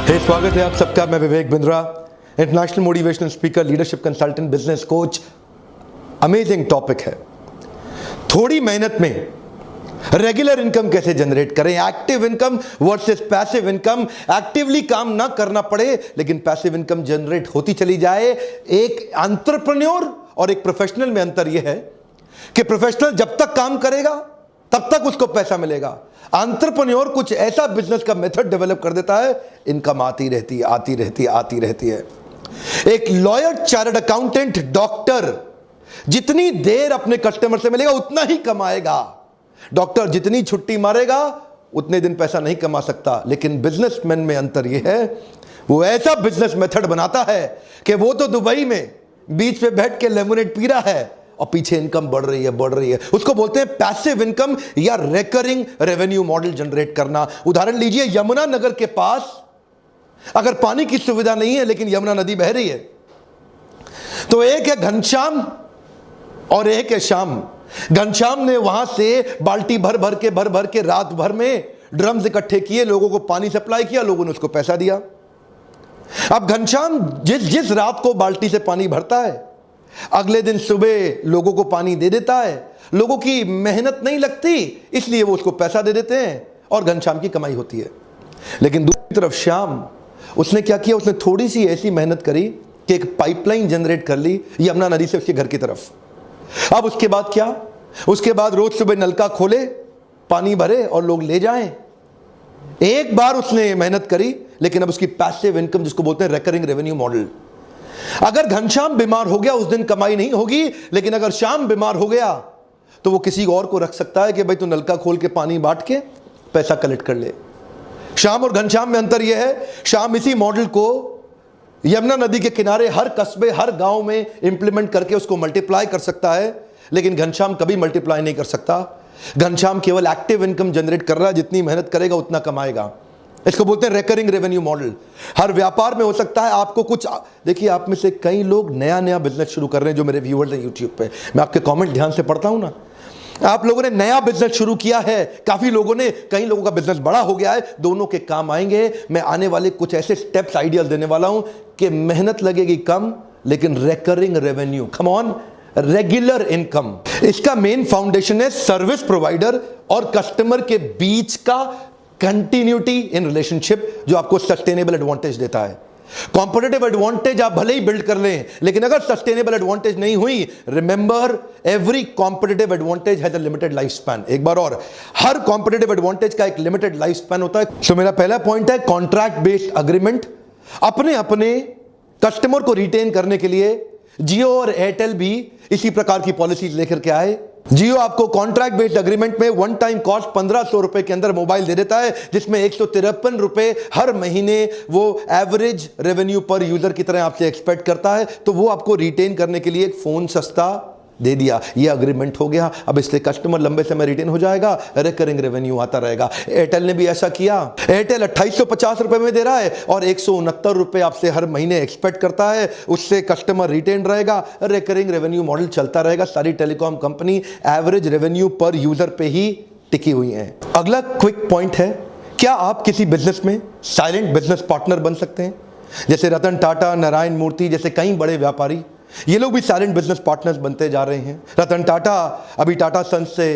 स्वागत है आप सबका। मैं Vivek Bindra, international motivational speaker, leadership consultant, business coach. Amazing topic है। थोड़ी मेहनत में रेगुलर इनकम कैसे जनरेट करें, active income versus passive income. Actively काम ना करना पड़े लेकिन पैसिव इनकम जनरेट होती चली जाए। एक एंटरप्रेन्योर और एक प्रोफेशनल में अंतर यह है कि प्रोफेशनल जब तक काम करेगा तब तक उसको पैसा मिलेगा। एंटरप्रेन्योर कुछ ऐसा बिजनेस का मेथड डेवलप कर देता है, इनकम आती रहती है, आती रहती है, आती रहती है। एक लॉयर, चार्टर्ड अकाउंटेंट, डॉक्टर जितनी देर अपने कस्टमर से मिलेगा उतना ही कमाएगा। डॉक्टर जितनी छुट्टी मारेगा उतने दिन पैसा नहीं कमा सकता। लेकिन बिजनेसमैन में अंतर यह है, वो ऐसा बिजनेस मेथड बनाता है कि वो तो दुबई में बीच पे बैठ के लेमोनेड पी रहा है और पीछे इनकम बढ़ रही है, बढ़ रही है। उसको बोलते हैं पैसिव इनकम या रिकरिंग रेवेन्यू मॉडल जनरेट करना। उदाहरण लीजिए, यमुना नगर के पास अगर पानी की सुविधा नहीं है लेकिन यमुना नदी बह रही है, तो एक है घनश्याम और एक है श्याम। घनश्याम ने वहां से बाल्टी भर भर के रात भर में ड्रम्स इकट्ठे किए, लोगों को पानी सप्लाई किया, लोगों ने उसको पैसा दिया। अब घनश्याम जिस रात को बाल्टी से पानी भरता है, अगले दिन सुबह लोगों को पानी दे देता है। लोगों की मेहनत नहीं लगती, इसलिए वो उसको पैसा दे देते हैं और घनश्याम की कमाई होती है। लेकिन दूसरी तरफ श्याम, उसने क्या किया, उसने थोड़ी सी ऐसी मेहनत करी कि एक पाइपलाइन जनरेट कर ली यमुना नदी से उसके घर की तरफ। अब उसके बाद क्या, उसके बाद रोज सुबह नलका खोले, पानी भरे और लोग ले जाएं। एक बार उसने मेहनत करी, लेकिन अब उसकी पैसिव इनकम, जिसको बोलते हैं रिकरिंग रेवेन्यू मॉडल। अगर घनश्याम बीमार हो गया उस दिन कमाई नहीं होगी, लेकिन अगर श्याम बीमार हो गया तो वो किसी और को रख सकता है कि भाई तू नलका खोल के पानी बांट के पैसा कलेक्ट कर ले। श्याम और घनश्याम में अंतर यह है, श्याम इसी मॉडल को यमुना नदी के किनारे हर कस्बे, हर गांव में इंप्लीमेंट करके उसको मल्टीप्लाई कर सकता है, लेकिन घनश्याम कभी मल्टीप्लाई नहीं कर सकता। घनश्याम केवल एक्टिव इनकम जनरेट कर रहा है, जितनी मेहनत करेगा उतना कमाएगा। इसको बोलते हैं रिकरिंग रेवेन्यू मॉडल। हर व्यापार में हो सकता है आपको कुछ, देखिए आप में से कई लोग नया बिजनेस शुरू कर रहे हैं जो मेरे व्यूअर्स हैं यूट्यूब पे। मैं आपके कमेंट ध्यान से पढ़ता हूं ना। आप लोगों ने नया बिजनेस शुरू किया है, काफी लोगों ने, कई लोगों का बिजनेस बड़ा हो गया है, दोनों के काम आएंगे। मैं आने वाले कुछ ऐसे स्टेप्स, आइडियाज देने वाला हूं कि मेहनत लगेगी कम लेकिन recurring revenue, come on, regular income. इसका मेन फाउंडेशन है सर्विस प्रोवाइडर और कस्टमर के बीच का कंटिन्यूटी इन रिलेशनशिप, जो आपको सस्टेनेबल एडवांटेज देता है। कॉम्पिटिटिव एडवांटेज आप भले ही बिल्ड कर लें, लेकिन अगर सस्टेनेबल एडवांटेज नहीं हुई, remember every competitive advantage has a limited life span. एक बार और, हर कॉम्पिटिटिव एडवांटेज का एक लिमिटेड लाइफ स्पैन होता है। तो मेरा पहला पॉइंट है कॉन्ट्रैक्ट बेस्ड अग्रीमेंट। अपने कस्टमर को रिटेन करने के लिए जियो और एयरटेल भी इसी प्रकार की पॉलिसीज लेकर के आए। जियो आपको कॉन्ट्रैक्ट बेस्ड अग्रीमेंट में वन टाइम कॉस्ट 1500 रुपए के अंदर मोबाइल दे देता है, जिसमें 153 रुपए हर महीने वो एवरेज रेवेन्यू पर यूजर की तरह आपसे एक्सपेक्ट करता है। तो वो आपको रिटेन करने के लिए एक फोन सस्ता दे दिया, ये अग्रीमेंट हो गया। अब इससे कस्टमर लंबे समय रिटेन हो जाएगा, रिकरिंग रेवेन्यू आता रहेगा। एयरटेल ने भी ऐसा किया। एयरटेल 2850 रुपए में दे रहा है और 169 रुपए आपसे हर महीने एक्सपेक्ट करता है, उससे कस्टमर रिटेन रहेगा, रिकरिंग रेवेन्यू मॉडल चलता रहेगा। सारी टेलीकॉम कंपनी एवरेज रेवेन्यू पर यूजर पे ही टिकी हुई है। अगला क्विक पॉइंट है, क्या आप किसी बिजनेस में साइलेंट बिजनेस पार्टनर बन सकते हैं? जैसे रतन टाटा, नारायण मूर्ति जैसे कई बड़े व्यापारी, ये लोग भी साइलेंट बिजनेस पार्टनर्स बनते जा रहे हैं। रतन टाटा अभी टाटा सन्स से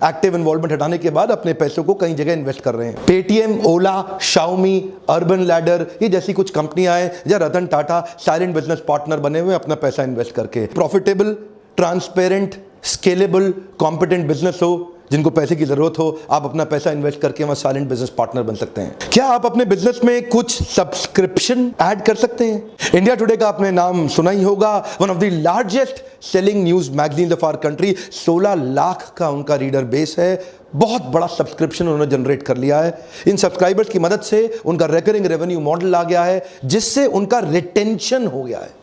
एक्टिव इन्वॉल्वमेंट हटाने के बाद अपने पैसों को कई जगह इन्वेस्ट कर रहे हैं। पेटीएम, ओला, शाओमी, अर्बन लैडर, ये जैसी कुछ कंपनियां हैं जहां Ratan Tata silent business partner बने हुए अपना पैसा इन्वेस्ट करके। Profitable, transparent, scalable, competent business हो, जिनको पैसे की जरूरत हो, आप अपना पैसा इन्वेस्ट करके वहां साइलेंट बिजनेस पार्टनर बन सकते हैं। क्या आप अपने बिजनेस में कुछ सब्सक्रिप्शन ऐड कर सकते हैं? इंडिया टुडे का आपने नाम सुना ही होगा, one of the largest selling news magazine of our country. 16 lakh का उनका रीडर बेस है, बहुत बड़ा सब्सक्रिप्शन उन्होंने जनरेट कर लिया है। इन सब्सक्राइबर्स की मदद से उनका रिकरिंग रेवेन्यू मॉडल आ गया है, जिससे उनका रिटेंशन हो गया है।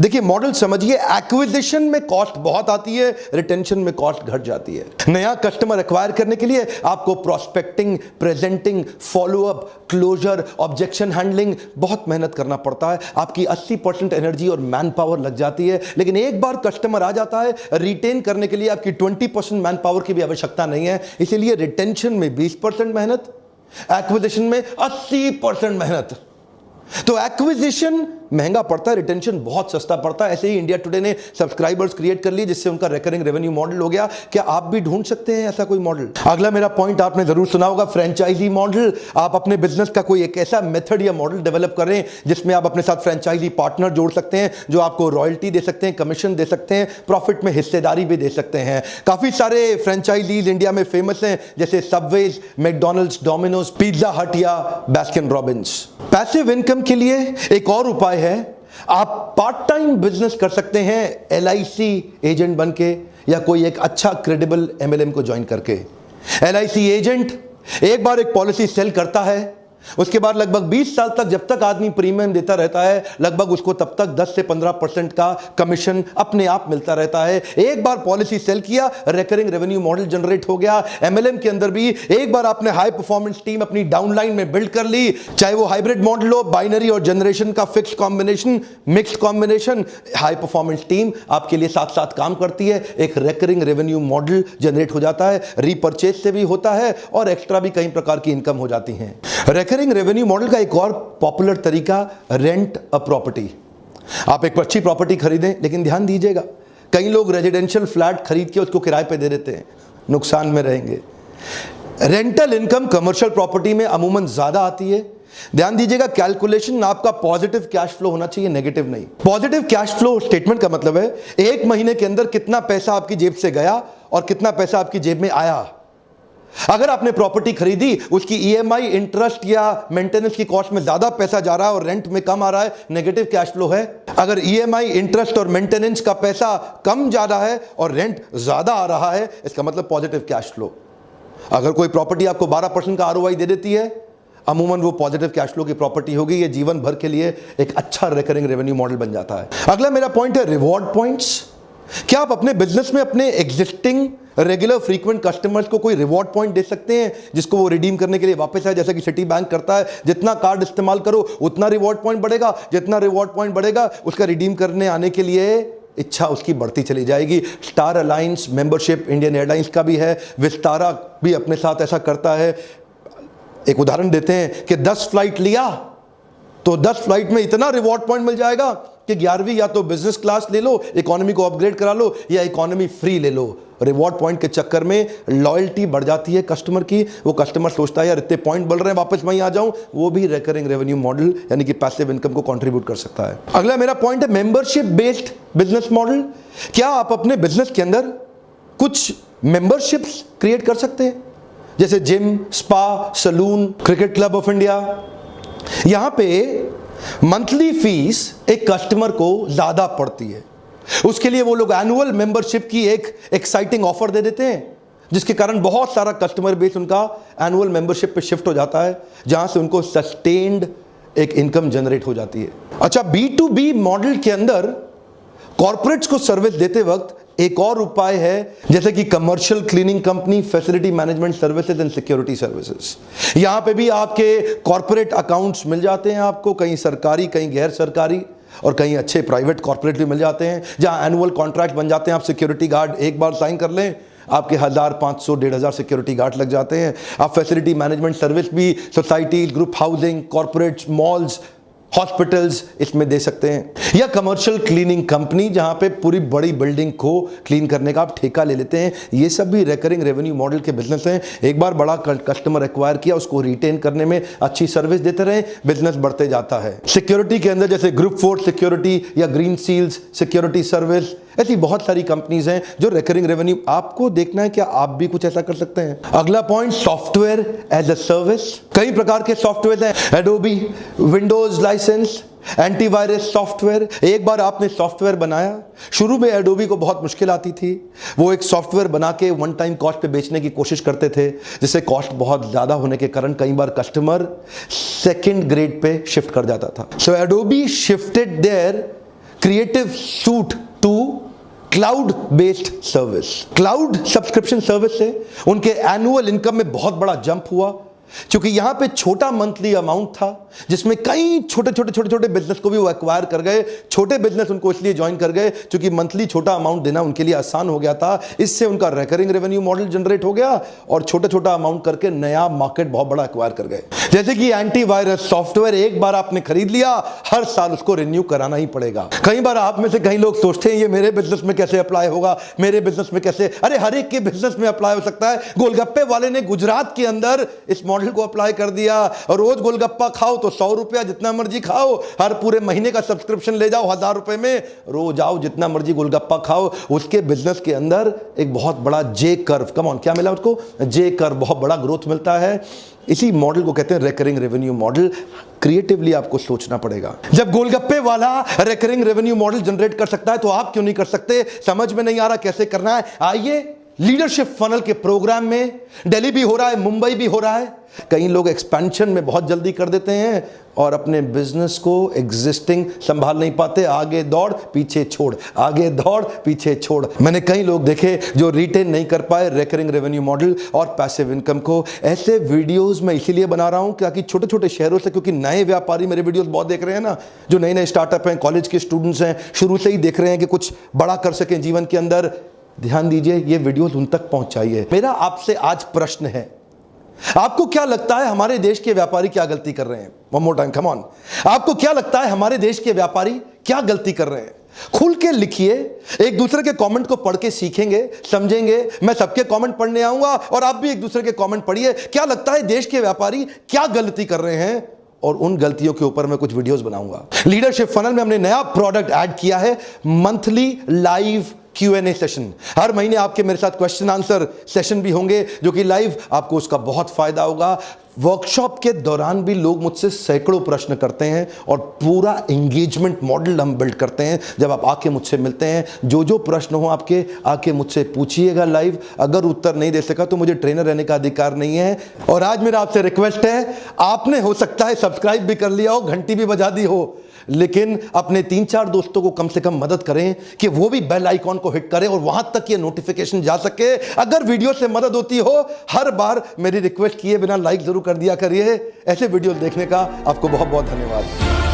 देखिए मॉडल समझिए, एक्विजिशन में कॉस्ट बहुत आती है, रिटेंशन में कॉस्ट घट जाती है। नया कस्टमर एक्वायर करने के लिए आपको prospecting, presenting, follow up, closure, objection handling बहुत मेहनत करना पड़ता है। आपकी 80% एनर्जी और मैन पावर लग जाती है। लेकिन एक बार कस्टमर आ जाता है, रिटेन करने के लिए आपकी 20% मैन पावर की भी आवश्यकता नहीं है। इसीलिए रिटेंशन में 20% मेहनत, एक्विजिशन में 80% मेहनत। तो एक्विजिशन महंगा पड़ता है, रिटेंशन बहुत सस्ता पड़ता है। ऐसे ही इंडिया टुडे ने सब्सक्राइबर्स क्रिएट कर लिए जिससे उनका रिकरिंग रेवेन्यू मॉडल हो गया। क्या आप भी ढूंढ सकते हैं ऐसा कोई मॉडल? अगला मेरा पॉइंट आपने जरूर सुना होगा, फ्रेंचाइजी मॉडल। आप अपने बिजनेस का कोई एक ऐसा मेथड या मॉडल डेवलप करें जिसमें आप अपने साथ फ्रेंचाइजी पार्टनर जोड़ सकते हैं जो आपको रॉयल्टी दे सकते हैं, कमीशन दे सकते हैं, प्रॉफिट में हिस्सेदारी भी दे सकते हैं। काफी सारे फ्रेंचाइजीज इंडिया में फेमस हैं जैसे सबवेज, मैकडॉनल्ड्स, डोमिनोज, पिज्जा हट या बास्किन रॉबिन्स। पैसिव इनकम के लिए एक और उपाय है, आप पार्ट टाइम बिजनेस कर सकते हैं LIC एजेंट बनके या कोई एक अच्छा क्रेडिबल MLM को ज्वाइन करके। LIC एजेंट एक बार एक पॉलिसी सेल करता है, उसके बाद लगभग 20 साल तक जब तक आदमी प्रीमियम देता रहता है लगभग उसको तब तक 10 से 15% का कमीशन अपने आप मिलता रहता है। एक बार पॉलिसी सेल किया, रिकरिंग रेवेन्यू मॉडल जनरेट हो गया। MLM के अंदर भी एक बार आपने हाई परफॉर्मेंस टीम अपनी डाउनलाइन में बिल्ड कर ली, चाहे वो हाइब्रिड मॉडल हो, बाइनरी और जनरेशन का fix combination, mixed combination, high performance team आपके लिए साथ साथ काम करती है। एक रिकरिंग रेवेन्यू मॉडल जनरेट हो जाता है, रीपर्चेज से भी होता है और एक्स्ट्रा भी कई प्रकार की इनकम हो जाती है। रिकरिंग रेवेन्यू मॉडल का एक और पॉपुलर तरीका, रेंट अ प्रॉपर्टी। आप एक अच्छी प्रॉपर्टी खरीदें, लेकिन ध्यान दीजिएगा कई लोग रेजिडेंशियल फ्लैट खरीद के उसको किराए पे दे देते हैं, नुकसान में रहेंगे। रेंटल इनकम कमर्शियल प्रॉपर्टी में अमूमन ज्यादा आती है। ध्यान दीजिएगा, कैलकुलेशन आपका पॉजिटिव कैश फ्लो होना चाहिए, नेगेटिव नहीं। पॉजिटिव कैश फ्लो स्टेटमेंट का मतलब है एक महीने के अंदर कितना पैसा आपकी जेब से गया और कितना पैसा आपकी जेब में आया। अगर आपने प्रॉपर्टी खरीदी, उसकी EMI, इंटरेस्ट या मेंटेनेंस की कॉस्ट में ज्यादा पैसा जा रहा है और रेंट में कम आ रहा है, नेगेटिव कैश फ्लो है। अगर EMI, इंटरेस्ट और मेंटेनेंस का पैसा कम जा रहा है और रेंट ज्यादा आ रहा है, इसका मतलब पॉजिटिव कैश फ्लो। अगर कोई प्रॉपर्टी आपको 12% का ROI दे देती है, अमूमन वो पॉजिटिव कैश फ्लो की प्रॉपर्टी होगी। ये जीवन भर के लिए एक अच्छा रिकरिंग रेवेन्यू मॉडल बन जाता है। अगला मेरा पॉइंट है रिवॉर्ड पॉइंट्स। क्या आप अपने बिजनेस में अपने एग्जिस्टिंग रेगुलर फ्रीक्वेंट कस्टमर्स को कोई रिवॉर्ड पॉइंट दे सकते हैं जिसको वो रिडीम करने के लिए वापस आए? जैसा कि सिटी बैंक करता है, जितना कार्ड इस्तेमाल करो उतना रिवॉर्ड पॉइंट बढ़ेगा, जितना रिवॉर्ड पॉइंट बढ़ेगा उसका रिडीम करने आने के लिए इच्छा उसकी बढ़ती चली जाएगी। Star alliance membership Indian airlines का भी है, विस्तारा भी अपने साथ ऐसा करता है। एक उदाहरण देते हैं कि 10 फ्लाइट लिया तो 10 फ्लाइट में इतना रिवॉर्ड पॉइंट मिल जाएगा कि 11वीं या तो बिजनेस क्लास ले लो, इकोनॉमी को अपग्रेड करा लो या इकोनॉमी फ्री ले लो। रिवॉर्ड पॉइंट के चक्कर में लॉयल्टी बढ़ जाती है कस्टमर की। वो कस्टमर सोचता है यार इतने पॉइंट बढ़ रहे हैं, वापस वहीं आ जाऊं। वो भी रिकरिंग रेवेन्यू मॉडल यानी कि पैसिव इनकम को कंट्रीब्यूट कर सकता है। अगला मेरा पॉइंट है मेंबरशिप बेस्ड बिजनेस मॉडल। क्या आप अपने बिजनेस के अंदर कुछ मेंबरशिप्स क्रिएट कर सकते हैं, जैसे gym, spa, salon, cricket club of India. यहां पे मंथली फीस एक कस्टमर को ज्यादा पड़ती है, उसके लिए वो लोग एनुअल मेंबरशिप की एक एक्साइटिंग ऑफर दे देते हैं जिसके कारण बहुत सारा कस्टमर बेस उनका एनुअल मेंबरशिप पे शिफ्ट हो जाता है, जहां से उनको सस्टेन्ड एक इनकम जनरेट हो जाती है। अच्छा, B2B मॉडल के अंदर कॉर्पोरेट्स को सर्विस देते वक्त एक और उपाय है, जैसे कि commercial cleaning company, facility management services and security services. यहां पे भी आपके कॉर्पोरेट अकाउंट्स मिल जाते हैं आपको, कहीं सरकारी, कहीं गैर सरकारी और कहीं अच्छे प्राइवेट कॉर्पोरेट भी मिल जाते हैं, जहां एनुअल कॉन्ट्रैक्ट बन जाते हैं। आप सिक्योरिटी गार्ड एक बार साइन कर लें, आपके 1000, 500, 1500 सिक्योरिटी गार्ड लग जाते हैं। आप फैसिलिटी मैनेजमेंट सर्विस भी society, group housing, corporates, malls, hospitals इसमें दे सकते हैं। या कमर्शियल क्लीनिंग कंपनी, जहां पे पूरी बड़ी बिल्डिंग को क्लीन करने का आप ठेका ले लेते हैं। ये सब भी रिकरिंग रेवेन्यू मॉडल के बिजनेस हैं। एक बार बड़ा कस्टमर एक्वायर किया, उसको रिटेन करने में अच्छी सर्विस देते रहे, बिजनेस बढ़ते जाता है। सिक्योरिटी के अंदर जैसे ग्रुप फोर्स सिक्योरिटी या ग्रीन सील्स सिक्योरिटी सर्विस, ऐसी बहुत सारी कंपनीज हैं जो रिकरिंग रेवेन्यू। आपको देखना है क्या आप भी कुछ ऐसा कर सकते हैं। अगला point, software as a service. कई प्रकार के सॉफ्टवेयर हैं, Adobe, Windows license, antivirus software. एक बार आपने सॉफ्टवेयर बनाया, शुरू में एडोबी को बहुत मुश्किल आती थी, वो एक सॉफ्टवेयर बना के वन टाइम कॉस्ट पे बेचने की कोशिश करते थे, जिससे कॉस्ट बहुत ज्यादा होने के कारण कई बार कस्टमर सेकंड ग्रेड पे शिफ्ट कर जाता था। So Adobe shifted their creative suite to cloud based service. Cloud subscription service से उनके एनुअल इनकम में बहुत बड़ा जंप हुआ। क्योंकि यहां पे छोटा मंथली अमाउंट था जिसमें कई छोटे बिजनेस को भी वो एक्वायर कर गए। छोटे बिजनेस उनको इसलिए ज्वाइन कर गए क्योंकि मंथली छोटा अमाउंट देना उनके लिए आसान हो गया था। इससे उनका रिकरिंग रेवेन्यू मॉडल जनरेट हो गया और छोटा अमाउंट करके नया मार्केट बहुत बड़ा एक्वायर कर गए। जैसे कि एंटीवायरस सॉफ्टवेयर एक बार आपने खरीद लिया, हर साल उसको रिन्यू कराना ही पड़ेगा। कई बार आप में से कई लोग सोचते हैं ये मेरे बिजनेस में कैसे अप्लाई होगा, मेरे बिजनेस में कैसे, अरे हर एक के बिजनेस में अप्लाई हो सकता है। गोलगप्पे वाले ने गुजरात के अंदर इस मॉडल को अप्लाई कर दिया और रोज गोलगप्पा खाओ तो 100 रुपया, जितना मर्जी खाओ, हर पूरे महीने का सब्सक्रिप्शन ले जाओ 1000 रुपए में, रोज आओ जितना मर्जी गोलगप्पा खाओ। उसके बिजनेस के अंदर एक बहुत बड़ा जे कर्व, कम ऑन, क्या मिला उसको? जे कर्व, बहुत बड़ा ग्रोथ मिलता है। इसी मॉडल को कहते हैं रिकरिंग रेवेन्यू मॉडल। क्रिएटिवली आपको सोचना पड़ेगा। जब गोलगप्पे वाला रिकरिंग रेवेन्यू मॉडल जनरेट कर सकता है तो आप क्यों नहीं कर सकते? समझ में नहीं आ रहा कैसे करना है? आइए लीडरशिप फनल के प्रोग्राम में, दिल्ली भी हो रहा है, मुंबई भी हो रहा है। कई लोग एक्सपेंशन में बहुत जल्दी कर देते हैं और अपने बिजनेस को एग्जिस्टिंग संभाल नहीं पाते। आगे दौड़ पीछे छोड़, आगे दौड़ पीछे छोड़। मैंने कई लोग देखे जो रिटेन नहीं कर पाए रिकरिंग रेवेन्यू मॉडल और पैसिव इनकम को। ऐसे वीडियोस मैं इसीलिए बना रहा हूं ताकि छोटे शहरों से, क्योंकि नए व्यापारी मेरे वीडियोस बहुत देख रहे हैं ना, जो नए स्टार्टअप हैं, कॉलेज के स्टूडेंट्स हैं, शुरू से ही देख रहे हैं कि कुछ बड़ा कर सकें जीवन के अंदर। ध्यान दीजिए, ये वीडियोस उन तक पहुंचाइए। मेरा आपसे आज प्रश्न है, आपको क्या लगता है हमारे देश के व्यापारी क्या गलती कर रहे हैं? One more time, come on. आपको क्या लगता है हमारे देश के व्यापारी क्या गलती कर रहे हैं? खुल के लिखिए, एक दूसरे के कमेंट को पढ़ के सीखेंगे, समझेंगे। मैं सबके कमेंट पढ़ने आऊंगा और आप भी एक दूसरे के कमेंट पढ़िए। क्या लगता है देश के व्यापारी क्या गलती कर रहे हैं, और उन गलतियों के ऊपर मैं कुछ वीडियोस बनाऊंगा। लीडरशिप फनल में हमने नया प्रोडक्ट ऐड किया है, मंथली लाइव Q&A सेशन। हर महीने आपके मेरे साथ क्वेश्चन आंसर सेशन भी होंगे जो कि लाइव, आपको उसका बहुत फायदा होगा। वर्कशॉप के दौरान भी लोग मुझसे सैकड़ों प्रश्न करते हैं और पूरा एंगेजमेंट मॉडल हम बिल्ड करते हैं। जब आप आके मुझसे मिलते हैं, जो प्रश्न हो आपके, आके मुझसे पूछिएगा लाइव। अगर उत्तर नहीं दे सका तो मुझे ट्रेनर रहने का अधिकार नहीं है। और आज मेरा आपसे रिक्वेस्ट है, आपने हो सकता है सब्सक्राइब भी कर लिया हो, घंटी भी बजा दी हो, लेकिन अपने 3-4 दोस्तों को कम से कम मदद करें कि वो भी बेल आइकॉन को हिट करें और वहां तक ये नोटिफिकेशन जा सके। अगर वीडियो से मदद होती हो, हर बार मेरी रिक्वेस्ट किए बिना लाइक जरूर कर दिया करिए। ऐसे वीडियो देखने का आपको बहुत बहुत धन्यवाद।